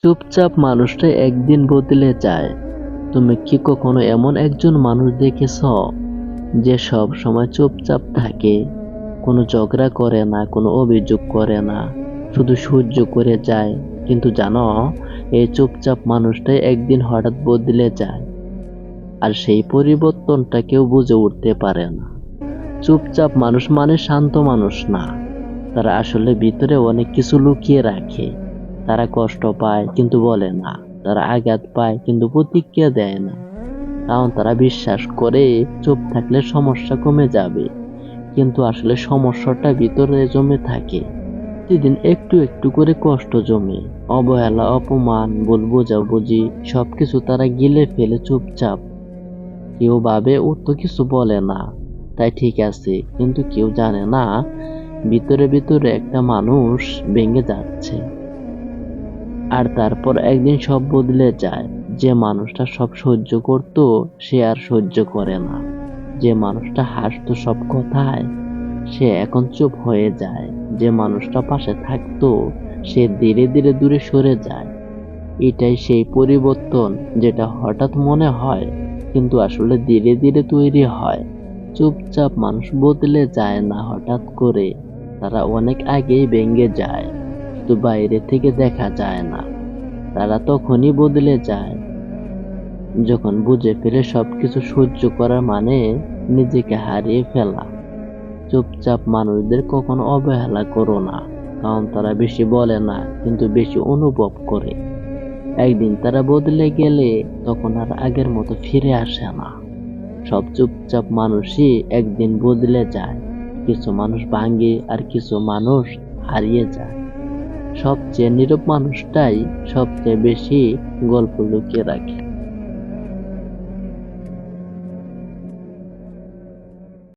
চুপচাপ মানুষটা একদিন বদলে যায়। তুমি কি কখনো এমন একজন মানুষ দেখেছ যে সব সময় চুপচাপ থাকে, কোনো ঝগড়া করে না, কোনো অভিযোগ করে না, শুধু সহ্য করে যায়? কিন্তু জানো, এই চুপচাপ মানুষটাই একদিন হঠাৎ বদলে যায়, আর সেই পরিবর্তনটা কেউ বুঝে উঠতে পারে না। চুপচাপ মানুষ মানে শান্ত মানুষ না, তারা আসলে ভিতরে অনেক কিছু লুকিয়ে রাখে। তারা কষ্ট পায় কিন্তু বলে না, তারা আঘাত পায় কিন্তু প্রতিক্রিয়া দেয় না, কারণ তারা বিশ্বাস করে চুপ থাকলে সমস্যা কমে যাবে। কিন্তু আসলে সমস্যাটা ভিতরে জমে থাকে। প্রতিদিন একটু একটু করে কষ্ট জমে, অবহেলা, অপমান, ভুল বোঝাবুঝি, সবকিছু তারা গিলে ফেলে চুপচাপ। কেউ ভাবে ও তো কিছু বলে না, তাই ঠিক আছে, কিন্তু কেউ জানে না ভিতরে ভিতরে একটা মানুষ ভেঙে যাচ্ছে। আর তারপর একদিন সব বদলে যায়। যে মানুষটা সব সহ্য করতো সে আর সহ্য করে না। যে মানুষটা হাসতো সব কথায় সে এখন চুপ হয়ে যায়। যে মানুষটা পাশে থাকতো সে ধীরে ধীরে দূরে সরে যায়। এটাই সেই পরিবর্তন যেটা হঠাৎ মনে হয় কিন্তু আসলে ধীরে ধীরে তৈরি হয়। চুপচাপ মানুষ বদলে যায় না হঠাৎ করে, তারা অনেক আগেই ভেঙে যায়, শুধু বাইরে থেকে দেখা যায় না। তারা তখনই বদলে যায় যখন বুঝে ফেলে সবকিছু সহ্য করা মানে নিজেকে হারিয়ে ফেলা। চুপচাপ মানুষদের কখনো অবহেলা করো না, কারণ তারা বেশি বলে না কিন্তু বেশি অনুভব করে। একদিন তারা বদলে গেলে তখন আর আগের মতো ফিরে আসে না। সব চুপচাপ মানুষই একদিন বদলে যায়। কিছু মানুষ ভাঙে আর কিছু মানুষ হারিয়ে যায়। সবচেয়ে নীরব মানুষটাই সবচেয়ে বেশি গল্প লুকিয়ে রাখে।